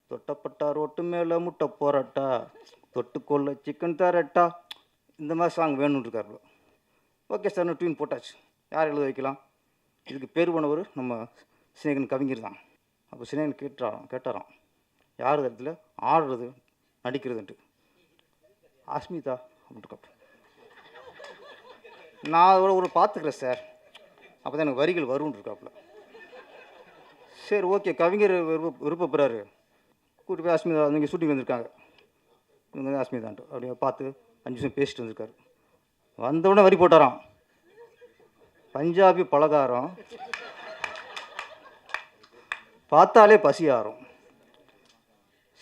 தொட்டப்பட்டா road மேலே முட்டை போராட்டா, தொட்டுக்கொள்ள chicken தரட்டா, இந்த மாதிரி சாங் வேணும்னு இருக்காரு. ஓகே சார், டியூன் போட்டாச்சு. யார் எழுத வைக்கலாம்? இதுக்கு பேர் போனவர் நம்ம சினேகன் கவிஞர் தான். அப்போ சினேகன் கேட்டாராம் யார் இடத்துல ஆடுறது நடிக்கிறதுன்ட்டு. அஸ்மிதா அப்படின்ட்டு. நான் அதோட ஒரு பார்த்துக்கிறேன் சார், அப்போ தான் எனக்கு வரிகள் வரும்னு இருக்காப்புல. சரி ஓகே, கவிஞர் விருப்பப்படுறாரு, கூட்டி போய் அஸ்மிதா நீங்கள் ஷூட்டிங் வந்திருக்காங்க, இவங்க தான் அஸ்மிதான்ட்டு அப்படியே பார்த்து 5 நிமிஷம் பேசிட்டு வந்திருக்காரு. வந்தவுடனே வரி போட்டாராம், பஞ்சாபி பலகாரம் பார்த்தாலே பசி ஆறும்,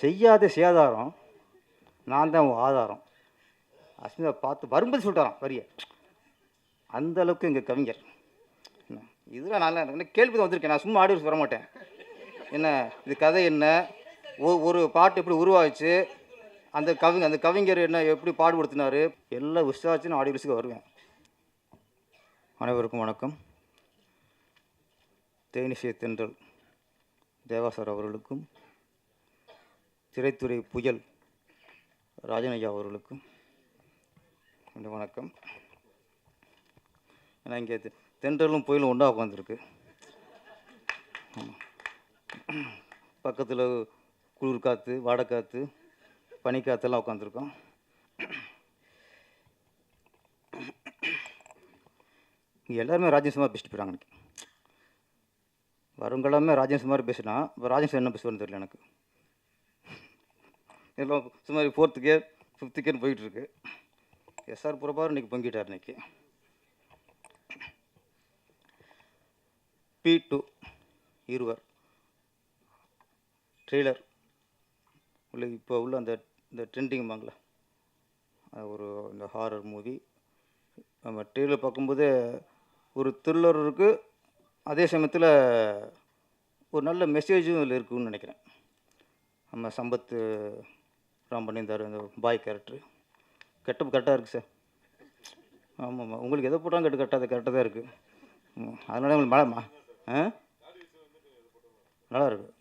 செய்யாத சேதாரம், நான் தான் உன் ஆதாரம். அஸ்மிதா பார்த்து வரும்போது சொல்லிட்டாராம் வரிய. அந்த அளவுக்கு எங்கள் கவிஞர். இதெல்லாம் நல்லா என்ன கேள்வி தான் வந்திருக்கேன், நான் சும்மா ஆடியோ வர மாட்டேன். என்ன இது கதை, என்ன ஒரு பாட்டு எப்படி உருவாச்சு, அந்த கவிஞர் என்ன எப்படி பாடுபடுத்தினார், எல்லாம் விசாரிச்சு நான் ஆடியோஸுக்கு வருவேன். அனைவருக்கும் வணக்கம். தேனிசை தென்றல் தேவாசர் அவர்களுக்கும், திரைத்துறை புயல் ராஜனையா அவர்களுக்கும் வணக்கம். ஏன்னா இங்கே தென்றலும் புயலும் ஒன்றா உட்காந்துருக்கு. பக்கத்தில் குளிர் காற்று, வாடைக்காற்று, பனிக்காற்றெல்லாம் உட்காந்துருக்கோம். இங்கே எல்லாருமே ராஜேஷ் மாதிரி பேசிட்டு போயிறாங்க. எனக்கு வருங்களாமே ராஜேஷ் மாதிரி பேசினா, இப்போ ராஜேஷ் என்ன பேசுவார்னு தெரியல எனக்கு. எல்லாம் சுமார் 4th கியர் 5th கியர் போயிட்டுருக்கு. எஸ்ஆர் புறப்பாரு இன்றைக்கி பொங்கிட்டார். இன்றைக்கி P2 இருவர் ட்ரெய்லர் உள்ள இப்போ உள்ள இந்த ட்ரெண்டிங் வாங்கல, ஒரு இந்த ஹாரர் மூவி. நம்ம ட்ரெய்லர் பார்க்கும்போதே ஒரு த்ரில்லர் இருக்குது, அதே சமயத்தில் ஒரு நல்ல மெசேஜும் இதில் இருக்குதுன்னு நினைக்கிறேன். நம்ம சம்பத் ராம் பண்ணியிருந்தார் அந்த பாய் கேரக்டரு. கெட்டப் கரெக்டாக இருக்குது சார். ஆமாம், உங்களுக்கு எதை போட்டாலும் கரெக்டாக தான் இருக்குது. அதனால உங்களுக்கு மழை நல்லா இருக்குது.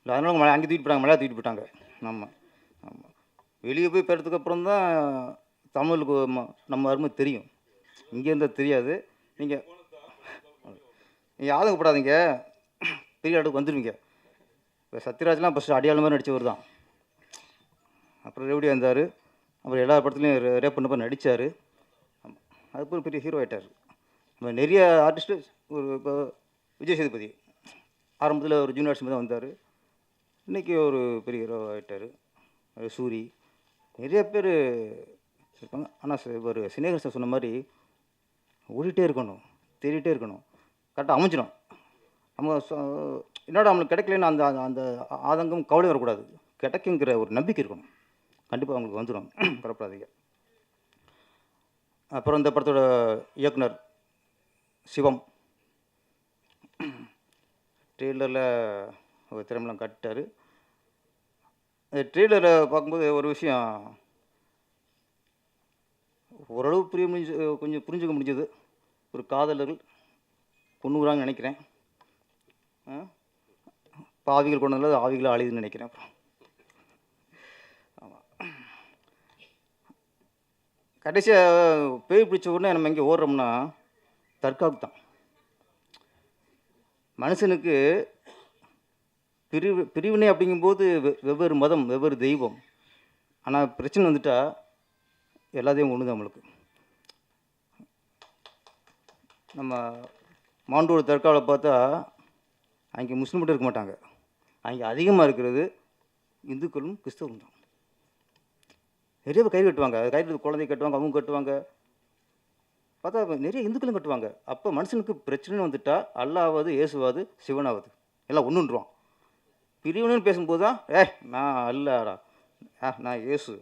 இல்லை அதனால மழை அங்கே தூக்கிட்டு போயிட்டாங்க, மழையாக தூக்கிட்டு போயிட்டாங்க. ஆமாம் ஆமாம், வெளியே போய் போகிறதுக்கு அப்புறம் தான் தமிழுக்கு நம்ம அருமை தெரியும். இங்கே இருந்தால் தெரியாது. நீங்கள் ஆதங்கப்படாதீங்க, பெரிய இடத்துக்கு வந்துடுவீங்க. இப்போ சத்யராஜ்லாம் ஃபஸ்ட்டு அடியாள மாதிரி நடித்தவர் தான். அப்புறம் ரேவடியாக இருந்தார், அப்புறம் எல்லா படத்துலையும் ரேப் பண்ண மாதிரி நடித்தார். அதுக்கப்புறம் பெரிய ஹீரோ ஆகிட்டார். நம்ம நிறைய ஆர்டிஸ்ட்டு இப்போ விஜய் சேதுபதி ஆரம்பத்தில் ஒரு ஜூனியர் ஆர்டிஸ்ட் தான் வந்தார், இன்றைக்கி ஒரு பெரிய ஹீரோ ஆகிட்டார். சூரி, நிறைய பேர் இருக்காங்க. ஆனால் ஒரு சினேகர் சார் சொன்ன மாதிரி ஓடிட்டே இருக்கணும், தேடிட்டே இருக்கணும், கரெக்டாக அமைஞ்சிடும். நம்ம என்னோட அவங்களுக்கு கிடைக்கலன்னு அந்த அந்த ஆதங்கம் கவலை வரக்கூடாது, கிடைக்குங்கிற ஒரு நம்பிக்கை இருக்கணும். கண்டிப்பாக அவங்களுக்கு வந்துடும், கவலைப்படாதீங்க. அப்புறம் இந்த படத்தோட இயக்குனர் சிவம் ட்ரெய்லரில் ஒரு திறமெல்லாம் காட்டிட்டார். அந்த ட்ரெய்லரை பார்க்கும்போது ஒரு விஷயம் ஓரளவு கொஞ்சம் புரிஞ்சுக்க முடிஞ்சது. ஒரு காதலர்கள் கொண்டுறாங்கன்னு நினைக்கிறேன். இப்போ ஆவிகள் கொண்டு வந்தால் ஆவிகளை அழியுதுன்னு நினைக்கிறேன். ஆமாம், கடைசியாக பேய் பிடிச்ச உடனே நம்ம இங்கே ஓடுறோம்னா தற்காப்பு தான். மனுஷனுக்கு பிரிவினை அப்படிங்கும்போது வெவ்வேறு மதம், வெவ்வேறு தெய்வம். ஆனால் பிரச்சனை வந்துட்டால் எல்லாத்தையும் ஒன்று தான் நம்மளுக்கு. நம்ம மாண்டோட தற்காவில் பார்த்தா அங்கே முஸ்லீம் மட்டும் இருக்க மாட்டாங்க, அங்கே அதிகமாக இருக்கிறது இந்துக்களும் கிறிஸ்தவரும் தான். நிறைய பேர் கயிறு கட்டுவாங்க, கயிறு குழந்தை கட்டுவாங்க, அவங்க கட்டுவாங்க, பார்த்தா நிறைய இந்துக்களும் கட்டுவாங்க. அப்போ மனுஷனுக்கு பிரச்சனைன்னு வந்துட்டால் அல்லாவது இயேசுவாது சிவனாவது எல்லாம் ஒன்றுன்றான். பிரிவினைன்னு பேசும்போது தான் நான் அல்லாடா, நான் இயேசு,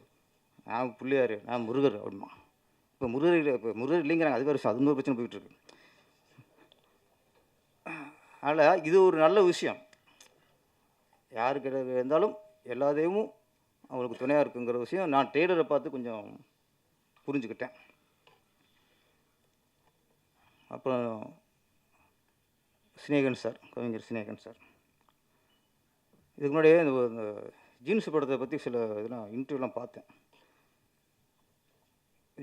நான் பிள்ளையார், நான் முருகர் அப்படிமா. இப்போ முருகர் இல்லைங்கிறாங்க, அது வேறு அது ஒரு பிரச்சனை போயிட்டுருக்கு. அதனால் இது ஒரு நல்ல விஷயம். யாருக்கு இருந்தாலும் எல்லா தெய்வமும் அவங்களுக்கு துணையாக இருக்குங்கிற விஷயம் நான் ட்ரெய்லரை பார்த்து கொஞ்சம் புரிஞ்சுக்கிட்டேன். அப்புறம் சினேகன் சார், கவிஞர் சினேகன் சார் இதுக்கு முன்னாடியே இந்த ஜீன்ஸ் படத்தை பற்றி சில இதெல்லாம் இன்டர்வியூலாம் பார்த்தேன்.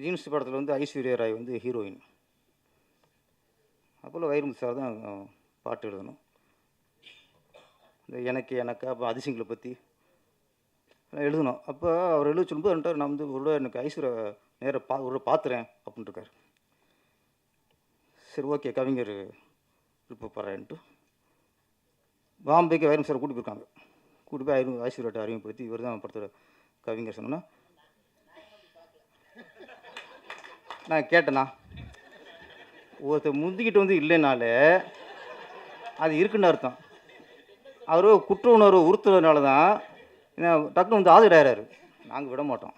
ஜீன்ஸ் படத்தில் வந்து ஐஸ்வர்யா ராய் வந்து ஹீரோயின். அப்போல்லாம் வைரமுத்து சார் தான் பாட்டு எழுதணும். இந்த எனக்கா அப்போ அதிசயங்களை பற்றி எழுதணும். அப்போ அவர் எழுத சொல்லும்போது என்கிட்ட நான் வந்து ஒரு எனக்கு ஐஸ்வர்யா நேராக ஒரு பார்த்துறேன் அப்படின்ட்டுருக்காரு. சரி ஓகே கவிஞர் விருப்பப்படுறேன்ட்டு பாம்பேக்கு வைரம் சார் கூட்டி போயிருக்காங்க. கூட்டி போய் ஐஸ்வர்யாட்ட அறிமுகப்படுத்தி இவர் தான் படத்தோட கவிஞர் சொன்னோன்னா நான் கேட்டேண்ணா, ஒருத்தர் முந்திக்கிட்டு வந்து இல்லைனாலே அது இருக்குன்னு அர்த்தம். அவர் குற்ற உணர்வு உறுத்துறதுனால தான் டக்குனு வந்து ஆஜராகிறாரு. நாங்கள் விட மாட்டோம்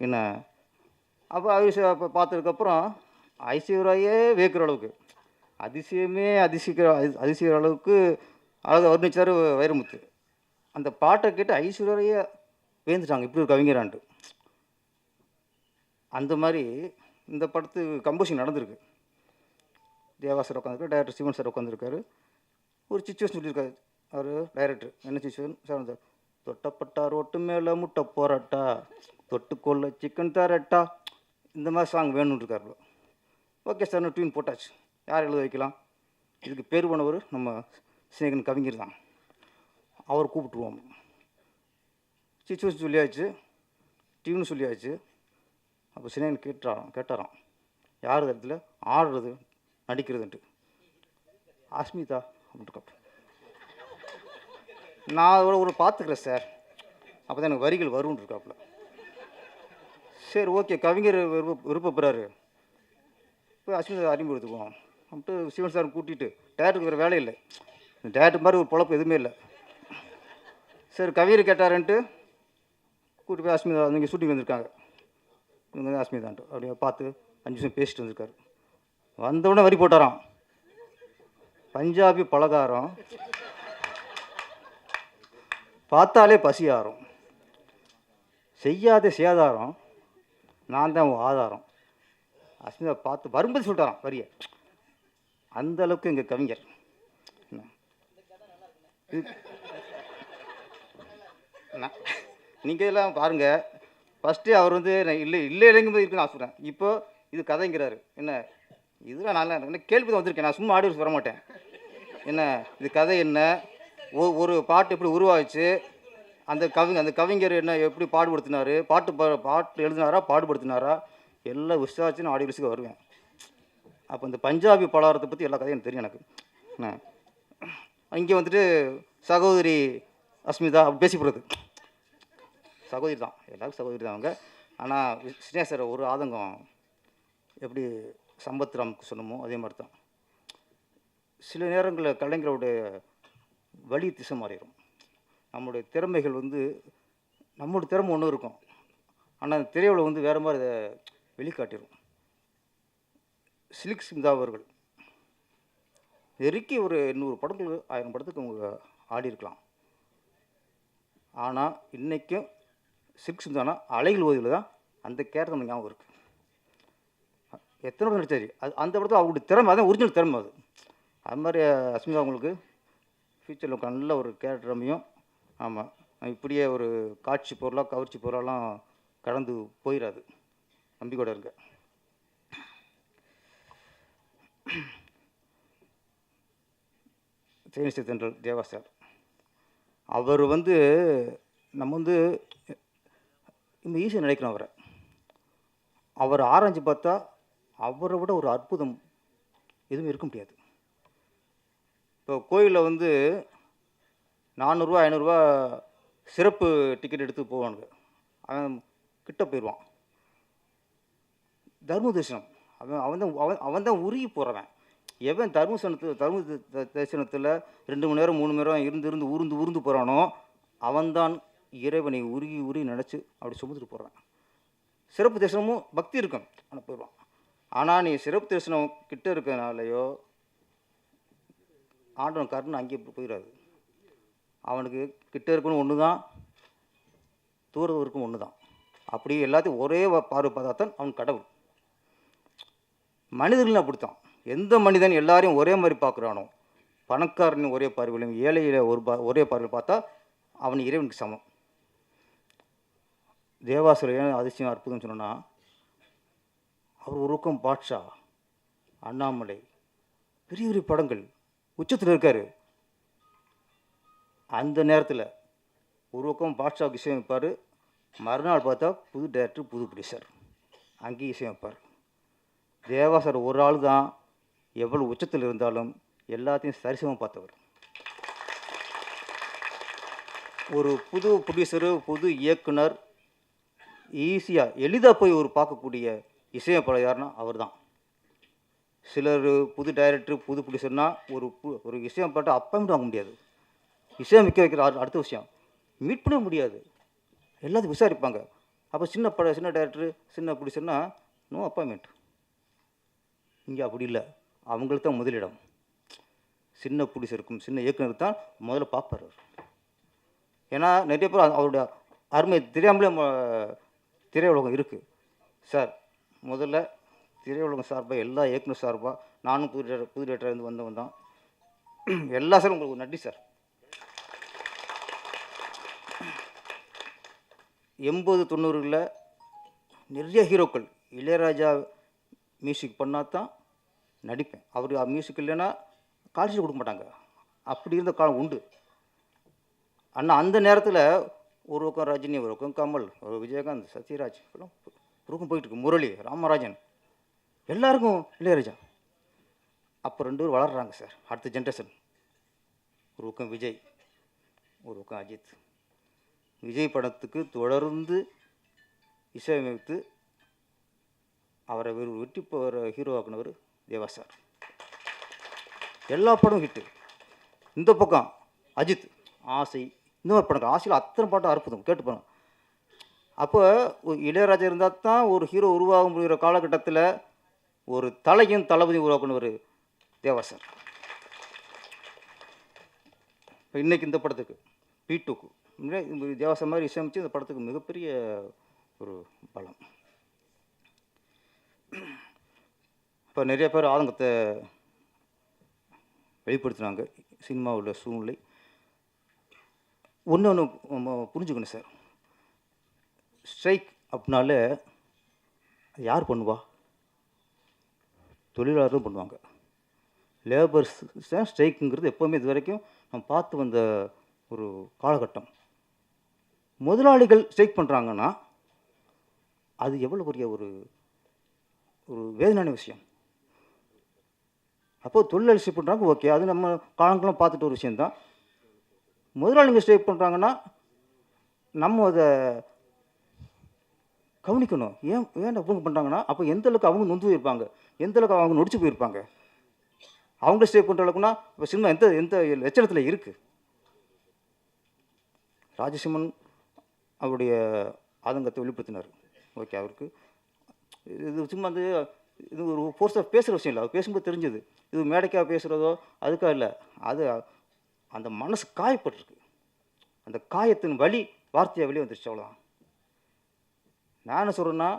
என்ன. அப்போ அப்போ பார்த்ததுக்கப்புறம் ஐஸ்வர்யாயே வேக்கிற அளவுக்கு அதிசயிக்கிற அளவுக்கு அழகாக வர்ணிச்சார் வைரமுத்து. அந்த பாட்டை கேட்டு ஐஸ்வர்யாயே வேந்துட்டாங்க, இப்படி ஒரு கவிஞரான்ட்டு. அந்த மாதிரி இந்த படத்துக்கு கம்போசிங் நடந்திருக்கு. தேவா சார் உட்காந்துருக்காரு, டைரக்டர் சிவன் சார் உட்காந்துருக்காரு. ஒரு சிச்சுவேஷன் சொல்லியிருக்காரு அவர் டைரக்டர். என்ன சிச்சுவேஷன் சார்? அந்த தொட்டப்பட்டா ரோட்டு மேலே முட்டை போராட்டா, தொட்டுக்கொள்ள சிக்கன் தரட்டா, இந்த மாதிரி சாங் வேணும்னு இருக்காரு. ஓகே சார், ட்யூன் போட்டாச்சு. யார் எழுத வைக்கலாம்? இதுக்கு பேர் போனவர் நம்ம சிநேகன் கவிஞர் தான். அவர் கூப்பிட்டுருவோம். சிச்சுவேஷன் சொல்லியாச்சு, டியூன் சொல்லியாச்சு. அப்போ சிநேகன் கேட்டாராம் யார் இடத்துல ஆடுறது நடிக்கிறதுன்ட்டு. அஸ்மிதா அப்படின்ட்டு. நான் ஒரு பார்த்துக்கிறேன் சார், அப்போ தான் எனக்கு வரிகள் வரும்னு இருக்காப்புல. சரி ஓகே கவிஞர் விருப்பப்படுறாரு, இப்போ அஸ்மிதா அறிமுகப்படுத்துக்குவோம் அப்படின்ட்டு சிவன் சார் கூட்டிகிட்டு. டேரக்டருக்கு வேறு வேலை இல்லை, டேரக்டர் மாதிரி ஒரு பொழப்பு எதுவுமே இல்லை. சரி கவிஞர் கேட்டாருன்ட்டு கூட்டி போய் அஸ்மிதா நீங்கள் ஷூட்டிங் வந்திருக்காங்க, இவங்க தான் அஸ்மிதான்ட்டு அப்படியே பார்த்து 5 நிமிஷம் பேசிட்டு வந்திருக்காரு. வந்தவுடனே வரி போட்டாராம், பஞ்சாபி பலகாரம் பார்த்தாலே பசியாரும், செய்யாத சேதாரம், நான் தான் உன் ஆதாரம். அஸ்மிதா பார்த்து வரும்போது சொல்லிட்டாராம் வரிய. அந்த அளவுக்கு எங்கள் கவிஞர். நீங்கள் எல்லாம் பாருங்கள், ஃபஸ்ட்டு அவர் வந்து இல்லைங்கும்போது இருக்குன்னு நான் சொல்கிறேன். இப்போ இது கதைங்கிறாரு. என்ன இதெல்லாம் நல்லா என்ன கேள்வி தான் வந்திருக்கேன், நான் சும்மா ஆடியோ வர மாட்டேன். என்ன இது கதை, என்ன ஒரு பாட்டு எப்படி உருவாச்சு, அந்த கவிஞர் என்ன எப்படி பாடுபடுத்தினார், பாட்டு எழுதினாரா பாடுபடுத்தினாரா, எல்லாம் விசாரிச்சு நான் ஆடியோஸுக்கு வருவேன். அப்போ இந்த பஞ்சாபி பலகாரத்தை பற்றி எல்லா கதையும் எனக்கு தெரியும். எனக்கு என்ன இங்கே வந்துட்டு சகோதரி அஸ்மிதா அப்படி பேசி போகிறது சகோதரி தான், எல்லாருக்கும் சகோதரி தான் அவங்க. ஆனால் ஸ்னேகர் ஒரு ஆதங்கம் எப்படி சம்பத்ராமுக்கு சொன்னமோ அதே மாதிரி தான். சில நேரங்களில் கலைஞருடைய வழி திசை மாறிடும். நம்மளுடைய திறமைகள் வந்து நம்மளுடைய திறமை ஒன்று இருக்கும், ஆனால் அந்த திரையுல வந்து வேறு மாதிரி அதை வெளிக்காட்டிடும். சில்க் ஸ்மிதா அவர்கள் நெருக்கி ஒரு 800 படங்கள் 1000 படத்துக்கு அவங்க ஆடி இருக்கலாம். ஆனால் இன்றைக்கும் சில்க் ஸ்மிதானா அலைகள் ஓதியில் தான் அந்த கேரக்டர் நம்ம ஞாபகம் இருக்குது. எத்தனை படம் நடிச்சாரு அந்த படத்தில் அவங்களுடைய திறமை, அதான் ஒரிஜினல் திறமை அது. அது மாதிரி அஸ்மிதா அவங்களுக்கு ஃப்யூச்சரில் நல்ல ஒரு கேரக்டர் அமையும். ஆமாம், இப்படியே ஒரு காட்சி பொருளாக கவர்ச்சி பொருளாலாம் கடந்து போயிடாது, நம்பிக்கையோட இருக்க. தேனிசை தென்றல் தேவா சார் அவர் வந்து நம்ம வந்து இந்த ஈஸியாக நினைக்கிறோம். அவர் ஆராய்ச்சி பார்த்தா அவரை விட ஒரு அற்புதம் எதுவும் இருக்க முடியாது. இப்போ கோயிலில் வந்து 400 ரூபா 500 ரூபா சிறப்பு டிக்கெட் எடுத்து போவானுங்க, அவன் கிட்ட போயிடுவான். தர்ம தரிசனம் அவன் தான் உருகி போகிறவன். எவன் தர்ம தரிசனத்தில் 2 மணி நேரம் 3 மணி நேரம் இருந்து ஊர்ந்து போகிறானோ அவன்தான் இறைவனை உருகி நினச்சி அப்படி சுமந்துட்டு போகிறான். சிறப்பு தரிசனமும் பக்தி இருக்கும், ஆனால் போயிடுவான். ஆனால் நீ சிறப்பு தரிசனம் கிட்ட இருக்கிறனாலையோ ஆண்டவன் கருணை அங்கேயே போயிடாது. அவனுக்கு கிட்ட இருக்கணும் ஒன்று தான், தூரம் இருக்கும் ஒன்று தான். அப்படி எல்லாத்தையும் ஒரே பார்வை பார்த்தாத்தான் அவன் கடவுள். மனிதர்கள் அப்படித்தான். எந்த மனிதன் எல்லாரையும் ஒரே மாதிரி பார்க்குறானோ, பணக்காரனையும் ஒரே பார்வையிலும் ஏழையில் ஒரே பார்வையில் பார்த்தா அவன் இறைவனுக்கு சமம். தேவாசுரம் ஏன் அதிசயம் அற்புதம் சொன்னோன்னா, அவர் ஒரு பக்கம் பாட்ஷா, அண்ணாமலை, பெரிய பெரிய படங்கள் உச்சத்தில் இருக்கார். அந்த நேரத்தில் ஒரு பக்கம் பாட்ஷாவுக்கு இசையமைப்பார், மறுநாள் பார்த்தா புது டைரக்டர், புது ப்ரொடியூசர், அங்கேயும் இசையமைப்பார். தேவாசர் ஒரு ஆள் தான் எவ்வளோ உச்சத்தில் இருந்தாலும் எல்லாத்தையும் சரிசமம் பார்த்தவர். ஒரு புது ப்ரொடியூசரு, புது இயக்குனர் ஈஸியாக எளிதாக போய் ஒரு பார்க்கக்கூடிய இசையமைப்பாளர் யாருன்னா அவர் தான். சிலர் புது டைரக்டர், புது ப்ரொடியூசர்னா ஒரு இசையமைப்பாட்ட அப்பாயின்மெண்ட் வாங்க முடியாது. இசையமைக்க வைக்கிற அடுத்த விஷயம் மீட் பண்ண முடியாது, எல்லாத்தையும் விசாரிப்பாங்க. அப்போ சின்ன டைரக்டர், சின்ன ப்ரொடியூசர்னா நோ அப்பாயின்மெண்ட். இங்கே அப்படி இல்லை, அவங்களுக்கு தான் முதலிடம். சின்ன ப்ரொடியூசருக்கும் சின்ன இயக்குனருக்கு தான் முதல்ல பார்ப்பார். ஏன்னா நிறைய பேர் அவருடைய அருமை தெரியாமலே திரையுலகம் இருக்குது சார். முதல்ல திரையுலகம் சார்பாக, எல்லா இயக்குனர் சார்பாக, நானும் புது டைரக்டர் வந்தவன் தான். எல்லா சாரும் உங்களுக்கு நன்றி சார். 80-90களில் நிறைய ஹீரோக்கள் இளையராஜா மியூசிக் பண்ணால் தான் நடிப்பேன். அவர் மியூசிக் இல்லைன்னா கால்ஷீட் கொடுக்க மாட்டாங்க. அப்படி இருந்த காலம் உண்டு. ஆனால் அந்த நேரத்தில் ஒரு பக்கம் ரஜினி, ஒரு பக்கம் கமல், ஒரு விஜயகாந்த், சத்யராஜ், ஒரு பக்கம் போயிட்டுருக்கு, முரளி, ராமராஜன், எல்லாருக்கும் இளையராஜா. அப்போ 2 பேர் வளர்கிறாங்க சார், அடுத்த ஜென்ரேஷன். ஒரு பக்கம் விஜய், ஒரு பக்கம் அஜித். விஜய் படத்துக்கு தொடர்ந்து இசையமைத்து அவரை வெற்றி ஹீரோவாக்குனவர் தேவா சார். எல்லா படமும் ஹிட்டு. இந்த பக்கம் அஜித், ஆசை, இந்த மாதிரி படம், ஆசையில் அத்தனை பாட்டும் அற்புதம் கேட்டு போனோம். அப்போ இளையராஜா இருந்தால் தான் ஒரு ஹீரோ உருவாக முடிகிற காலகட்டத்தில் ஒரு தலையும் தளபதியும் உருவாக்குனவர் தேவா சார். இப்போ இன்றைக்கி இந்த படத்துக்கு P2க்கு தேவா சார் மாதிரி இசையமைச்சு இந்த படத்துக்கு மிகப்பெரிய ஒரு பலம். இப்போ நிறைய பேர் ஆதங்கத்தை வெளிப்படுத்தினாங்க. சினிமாவோட சூழ்நிலை ஒன்று புரிஞ்சுக்கணும் சார். ஸ்ட்ரைக் அப்படின்னாலே யார் பண்ணுவா? தொழிலாளரும் பண்ணுவாங்க. லேபர்ஸ் தான் ஸ்ட்ரைக்குங்கிறது எப்போவுமே இது வரைக்கும் நம்ம பார்த்து வந்த ஒரு காலகட்டம். முதலாளிகள் ஸ்ட்ரைக் பண்ணுறாங்கன்னா அது எவ்வளோ பெரிய ஒரு வேதனையான விஷயம். அப்போது தொழிலாளி ஸ்ட்ரைக் பண்ணுறாங்க, ஓகே, அது நம்ம காலங்களும் பார்த்துட்டு ஒரு விஷயந்தான். முதலாளிங்க ஸ்ட்ரைக் பண்ணுறாங்கன்னா நம்ம அதை கவனிக்கணும். ஏன் அவங்க பண்ணுறாங்கன்னா அப்போ எந்த அளவுக்கு அவங்க நொந்து போயிருப்பாங்க, எந்த அளவுக்கு அவங்க நொடிச்சு போயிருப்பாங்க. அவங்க ஸ்ட்ரைக் பண்ணுற அளவுக்குன்னா இப்போ சினிமா எந்த லட்சணத்தில் இருக்குது. ராஜசிம்மன் அவருடைய ஆதங்கத்தை வெளிப்படுத்தினார். ஓகே, அவருக்கு இது சும்மா இது ஒரு ஃபோர்ஸாக பேசுகிற விஷயம் இல்லை. அவர் பேசும்போது தெரிஞ்சது இது மேடைக்காக பேசுகிறதோ அதுக்காக இல்லை. அது அந்த மனசு காயப்பட்டிருக்கு. அந்த காயத்தின் வலி வார்த்தையாக வெளியே வந்துருச்சு, அவ்வளோதான். நான் என்ன சொல்கிறேன்னா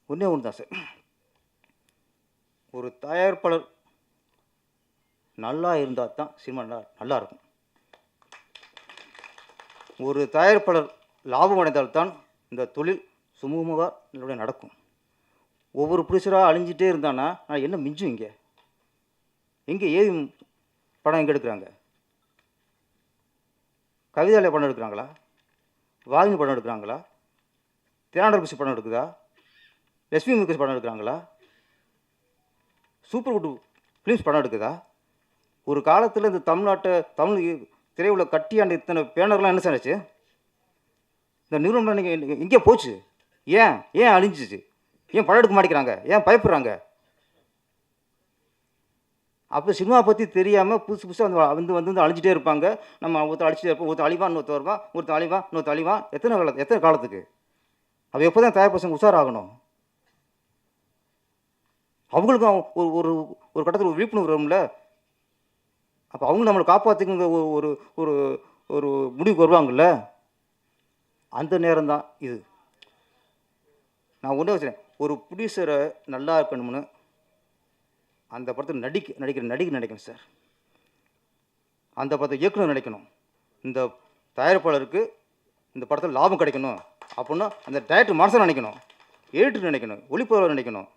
ஒன்றே ஒன்று தான் சார். ஒரு தயாரிப்பாளர் நல்லா இருந்தால் தான் சினிமா நல்லா இருக்கும். ஒரு தயாரிப்பாளர் லாபம் அடைந்தால்தான் இந்த தொழில் சுமூகமாக நல்லபடியாக நடக்கும். ஒவ்வொரு ப்ரொடியூசராக அழிஞ்சிட்டே இருந்தானா நான் என்ன மிஞ்சும்? எங்கே ஏவி படம் எங்கே எடுக்கிறாங்க? கவிதாலய படம் எடுக்கிறாங்களா? வாகினி படம் எடுக்கிறாங்களா? தேனாண்டர் பிசி படம் எடுக்குதா? லட்சுமி முகேஷ் படம் எடுக்கிறாங்களா? சூப்பர் குட் ஃபிலிம்ஸ் படம் எடுக்குதா? ஒரு காலத்தில் இந்த தமிழ் திரையுலக கட்டியாண்டு இத்தனை பேனர்லாம் என்ன சார்ச்சு? இந்த நிறுவனம் நீங்கள் எங்கே போச்சு? ஏன் அழிஞ்சிச்சு? ஏன் படம் எடுக்க மாட்டேங்கிறாங்க? ஏன் பயப்படுறாங்க? அப்போ சினிமா பற்றி தெரியாமல் புதுசாக வந்து அழிஞ்சிட்டே இருப்பாங்க. நம்ம ஒருத்தர் அழிச்சிட்டே இருப்போம். ஒருத்தர் அழிவான், இன்னொருத்தர் வருவான், ஒருத்தர் அழிவான், இன்னொருத்தர் அழிவான். எத்தனை காலத்துக்கு? அப்போ எப்போ தான் தயார் பசங்க உஷாராகணும்? அவங்களுக்கும் ஒரு கட்டத்தில் ஒரு விழிப்புணர்வு வரும்ல. அப்போ அவங்க நம்மளை காப்பாற்றுக்குங்க ஒரு ஒரு ஒரு முடிவுக்கு வருவாங்கள்ல. அந்த நேரம் தான் இது. நான் ஒன்றே வச்சுறேன், ஒரு ப்ரொடியூசரை நல்லா இருக்கணும்னு அந்த படத்தில் நடிகர் நினைக்கணும் சார். அந்த படத்தை இயக்குனர் நினைக்கணும். இந்த தயாரிப்பாளருக்கு இந்த படத்தில் லாபம் கிடைக்கணும் அப்படின்னா அந்த டைரக்டர் மனசை நினைக்கணும், எடிட்டர் நினைக்கணும், ஒளிப்பதிவாளர் நினைக்கணும்,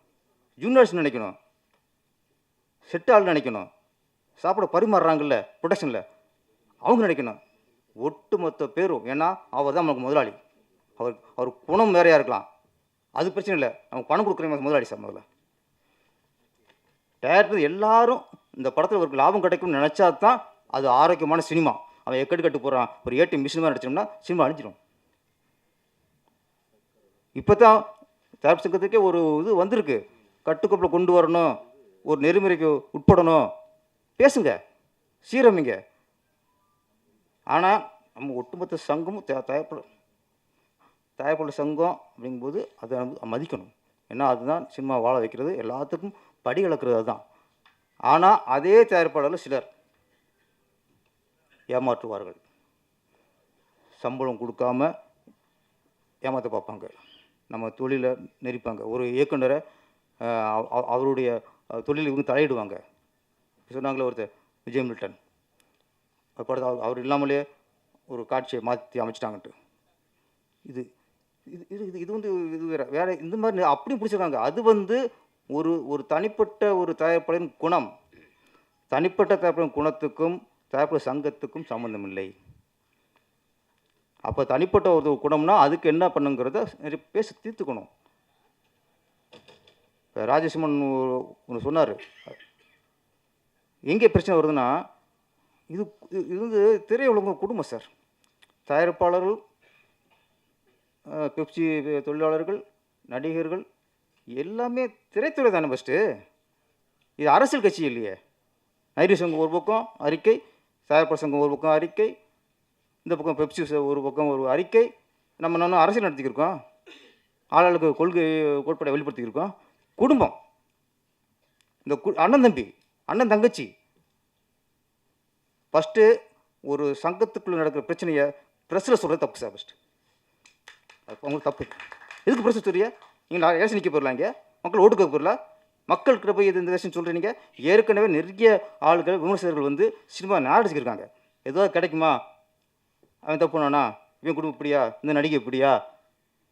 ஜூனியர்ஸ் நினைக்கணும், செட் ஆள் நினைக்கணும், சாப்பிட பரிமாறுறாங்கல்ல ப்ரொடக்ஷனில் அவங்க நினைக்கணும், ஒட்டுமொத்த பேரும். ஏன்னா அவர் தான் நமக்கு முதலாளி. அவர் குணம் வேறையாக இருக்கலாம், அது பிரச்சனை இல்லை. நமக்கு பணம் கொடுக்குற முதலாளி சார். முதல்ல டேரக்டர் எல்லாரும் இந்த படத்தில் ஒரு லாபம் கிடைக்கும்னு நினச்சா தான் அது ஆரோக்கியமான சினிமா. அவன் எக்கட்டு கட்டு போகிறான், ஒரு ஏடிஎம் மிஷின் மாதிரி நடிச்சோம்னா சினிமா அழிஞ்சிடும். இப்போ தான் தயாரிப்பு சங்கத்துக்கே ஒரு இது வந்திருக்கு, கட்டுக்கோப்பில் கொண்டு வரணும், ஒரு நெறிமுறைக்கு உட்படணும், பேசுங்க, சீரமைங்க. ஆனால் நம்ம ஒட்டுமொத்த சங்கமும் தயாரிப்பாளர் சங்கம் அப்படிங்கும்போது அதை மதிக்கணும். ஏன்னா அதுதான் சினிமா வாழ வைக்கிறது, எல்லாத்துக்கும் படி கலக்கிறது அதுதான். ஆனால் அதே தயாரிப்பாளர்கள் சிலர் ஏமாற்றுவார்கள், சம்பளம் கொடுக்காம ஏமாற்ற பார்ப்பாங்க, நம்ம தொழிலை நெரிப்பாங்க. ஒரு இயக்குனரை அவருடைய தொழில் இவங்க தலையிடுவாங்க. சொன்னாங்களே ஒருத்தர் விஜய் மில்டன் படத்தை அவர் இல்லாமலே ஒரு காட்சியை மாற்றி அமைச்சிட்டாங்கன்ட்டு. இது இது இது இது வந்து இது வேறு இந்த மாதிரி அப்படியும் பிடிச்சிருக்காங்க. அது வந்து ஒரு தனிப்பட்ட ஒரு தயாரிப்பாளரின் குணம். தனிப்பட்ட தயாரிப்பாளரின் குணத்துக்கும் தயாரிப்பாளர் சங்கத்துக்கும் சம்மந்தம் இல்லை. அப்போ தனிப்பட்ட ஒரு குணம்னா அதுக்கு என்ன பண்ணுங்கிறத நிறைய பேசி தீர்த்துக்கணும். இப்போ ராஜசிம்மன் ஒன்று சொன்னார், எங்கே பிரச்சனை வருதுன்னா இது இது வந்து திரையுலக குடும்பம் சார். தயாரிப்பாளர்கள், பெப்சி தொழிலாளர்கள், நடிகர்கள் எல்லாமே திரைத்துறை தானே ஃபஸ்ட்டு. இது அரசியல் கட்சி இல்லையே. நடிகர் சங்கம் ஒரு பக்கம் அறிக்கை, தயாரிப்பாளர் சங்கம் ஒரு பக்கம் அறிக்கை, இந்த பக்கம் பெப்சி ஒரு பக்கம் ஒரு அறிக்கை. நம்ம இன்னும் அரசியல் நடத்திக்கிருக்கோம், ஆளாளுக்கு கோட்பாடை வெளிப்படுத்திக்கிருக்கோம். குடும்பம், இந்த அண்ணன் தம்பி, அண்ணன் தங்கச்சி. ஃபஸ்ட்டு ஒரு சங்கத்துக்குள்ளே நடக்கிற பிரச்சனையை ப்ரெஸ்ஸில் சொல்கிறது தப்பு சார். ஃபஸ்ட்டு அது உங்களுக்கு தப்பு. எதுக்கு ப்ரெஸ் சொல்றிய? நீங்கள் எலெக்ஷன் நிற்க போயிடலாம், இங்கே மக்கள் ஓட்டுக்க போயிடலாம், மக்கள்கிட்ட போய் இந்த எலெக்ஷன் சொல்கிறீங்க. ஏற்கனவே நிறைய ஆளுகள் விமர்சகர்கள் வந்து சினிமா நாடிச்சிருக்காங்க. ஏதோ கிடைக்குமா, அவன் தப்பு பண்ணானா, இவன் குடும்பம் இப்படியா, இந்த நடிகை இப்படியா,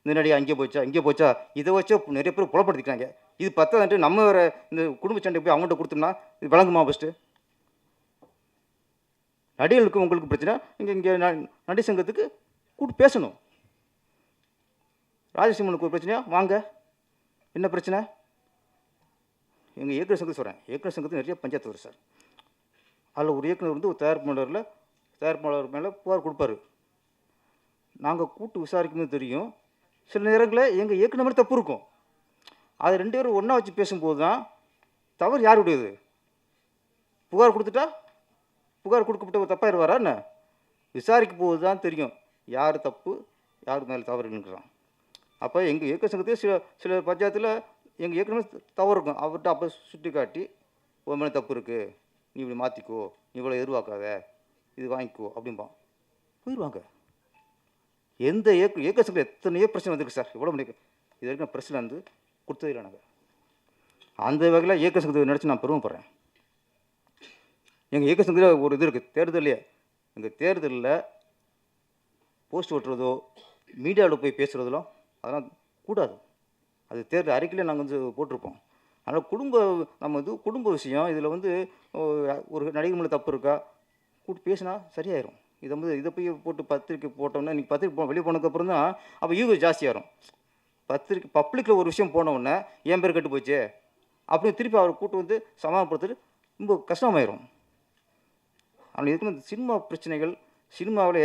இந்த நடிகை அங்கே போச்சா, இதை வச்சா நிறைய பேர் புலப்படுத்திக்கிறாங்க. இது பத்தாதுன்ட்டு நம்ம வேறு இந்த குடும்ப சண்டை போய் அவங்கள்ட்ட கொடுத்தோம்னா இது விளங்குமா? ஃபஸ்ட்டு நடிகர்களுக்கு உங்களுக்கு பிரச்சனை, இங்கே நடிகர் சங்கத்துக்கு கூப்பிட்டு பேசணும். ராஜசிம்மனுக்கு ஒரு பிரச்சனையா, வாங்க, என்ன பிரச்சனை? எங்கள் இயக்குனர் சங்கத்தை சொல்கிறேன், இயக்குனர் சங்கத்துக்கு நிறைய பஞ்சாயத்து வரும் சார். அதில் ஒரு இயக்குனர் வந்து ஒரு தயாரிப்பாளர் மேலே புகார் கொடுப்பாரு. நாங்கள் கூட்டு விசாரிக்கும்போது தெரியும், சில நேரங்களில் எங்கள் இயக்குனர் மேலே தப்பு இருக்கும். அது ரெண்டு பேரும் ஒன்றா வச்சு பேசும்போது தான் தவறு யாருடையது. புகார் கொடுத்துட்டா புகார் கொடுக்கப்பட்ட ஒரு தப்பாயிருவாரா என்ன? விசாரிக்கும் போது தான் தெரியும் யார் தப்பு, யார் மேலே தவறுங்கிறான். அப்போ எங்கள் இயக்க சங்கத்தையும் சில பஞ்சாயத்தில் எங்கள் இயக்குனர் தவறு இருக்கும். அவர்கிட்ட அப்போ சுட்டி காட்டி, உன் மேலே தப்பு இருக்குது, நீ இப்படி மாற்றிக்கோ, நீ இவ்வளோ எதிர்பார்க்காத, இது வாங்கிக்கோ அப்படிம்பான். போயிடுவாங்க. எந்த இயக்க சங்கத்தில் எத்தனையோ பிரச்சனை வந்துருக்கு சார். இவ்வளோ முடியும் இது வரைக்கும் பிரச்சனை வந்து கொடுத்ததில்லை நாங்கள். அந்த வகையில் இயக்க சங்கத்தை நினச்சி நான் பெருமைப்படுறேன். எங்கள் இயக்க சங்கத்தில் ஒரு இது இருக்குது, தேர்தலையே. எங்கள் தேர்தலில் போஸ்ட் ஓட்டுறதோ மீடியாவில் போய் பேசுகிறதோ அதெல்லாம் கூடாது. அது தேர்தல் அறிக்கையில் நாங்கள் வந்து போட்டிருப்போம். அதனால் நம்ம இது குடும்ப விஷயம். இதில் வந்து ஒரு நடிகர் மேலே தப்பு இருக்கா கூப்பிட்டு பேசினா சரியாயிரும். இதை போய் போட்டு பத்திரிக்கை போட்டோம்னா, இன்றைக்கி பத்திரிக்கை வெளியே போனதுக்கப்புறம் தான் அப்போ ஈகோ ஜாஸ்தியாகிடும். பத்திரிக்கை பப்ளிக்கில் ஒரு விஷயம் போனவுடனே என் பேர் கெட்டு போச்சு அப்படின்னு திருப்பி அவரை கூப்பிட்டு வந்து சமாதானப்படுத்துறது ரொம்ப கஷ்டமாயிரும். ஆனால் இதுக்கு இந்த சினிமா பிரச்சனைகள், சினிமாவில்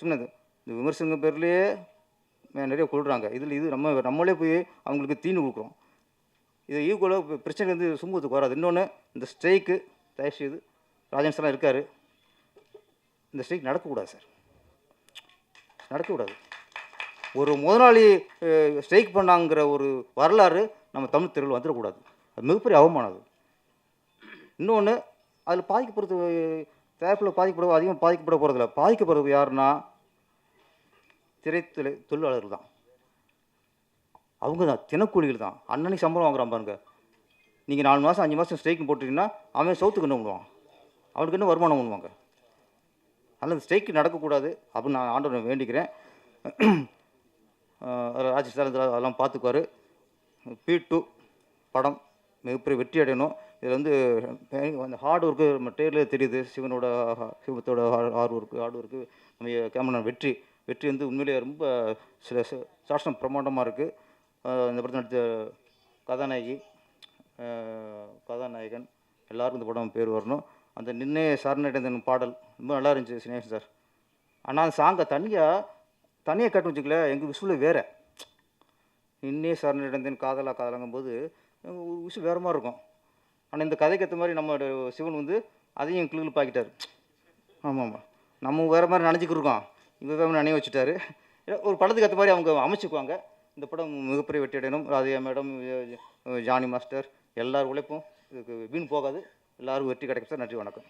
சொன்னது இந்த விமர்சன பேர்லேயே நிறைய கொள்கிறாங்க. இது நம்மளே போய் அவங்களுக்கு தீனி கொடுக்குறோம். இது ஈக்குவலாக பிரச்சனை வந்து சுமூகத்துக்கு வராது. இன்னொன்று, இந்த ஸ்ட்ரைக்கு தயவுசெய்து ராஜன் சார்லாம் இருக்கார், இந்த ஸ்ட்ரைக் நடக்கக்கூடாது சார், நடக்கக்கூடாது. ஒரு முதலாளி ஸ்ட்ரைக் பண்ணாங்கிற ஒரு வரலாறு நம்ம தமிழ் தெருவில் வந்துடக்கூடாது. அது மிகப்பெரிய அவமானம். அது இன்னொன்று, அதில் பாதிக்கப்படுறது தயாரிப்பில் அதிகமாக பாதிக்கப்பட போகிறதில்ல. பாதிக்கப்படுறது யாருன்னா தொழிலாளர்கள் தான். அவங்க தான் தினக்கூலிகள் தான். அன்னன்னைக்கு சம்பளம் வாங்குறான் பாருங்க. நீங்கள் 4 மாதம் 5 மாதம் ஸ்ட்ரைக்கு போட்டிங்கன்னா அவன் சவுத்துக்கு என்ன பண்ணுவான்? அவனுக்கு என்ன வருமானம் பண்ணுவாங்க? அதனால் இந்த ஸ்ட்ரைக்கு நடக்கக்கூடாது அப்படின்னு நான் ஆண்டவனை வேண்டிக்கிறேன். அதில் ராஜேஷ் சார் அதெல்லாம் பார்த்துக்குவார். P2 படம் மிகப்பெரிய வெற்றி அடையணும். இதில் வந்து அந்த ஹார்ட் ஒர்க்கு நம்ம ட்ரெயிலர் தெரியுது. சிவத்தோட ஹார்ட் ஒர்க்கு நம்ம கேமரா வெற்றி வந்து உண்மையிலேயே ரொம்ப சில சாட்சம் பிரமாண்டமாக இருக்குது. இந்த படத்தை நடித்த கதாநாயகி, கதாநாயகன் எல்லாருக்கும் இந்த படம் பேர் வரணும். அந்த நின்னே சரணடைந்தன் பாடல் ரொம்ப நல்லா இருந்துச்சு சினேஷ் சார். ஆனால் அந்த சாங்கை தனியாக கேட்டு வச்சுக்கல, எங்கள் விஷுவில் வேறு. நின்னே சரணடைந்தன் காதலாங்கும்போது விஷயம் வேறு மாதிரி இருக்கும். ஆனால் இந்த கதைக்கு ஏற்ற மாதிரி நம்ம சிவன் வந்து அதையும் கிளிகள் பாக்கிட்டார். ஆமாம், நம்ம வேறு மாதிரி நினச்சிக்கிருக்கோம், இவங்க வேறு நினைவு வச்சுட்டாரு. ஒரு படத்துக்கு ஏற்ற மாதிரி அவங்க அமைச்சுக்குவாங்க. இந்த படம் மிகப்பெரிய வெற்றி அடையணும். ராதிகா மேடம், ஜானி மாஸ்டர் எல்லார் உழைப்பும் இதுக்கு வீண் போகாது. எல்லோரும் வெற்றி கிடைக்கும் சார். நன்றி, வணக்கம்.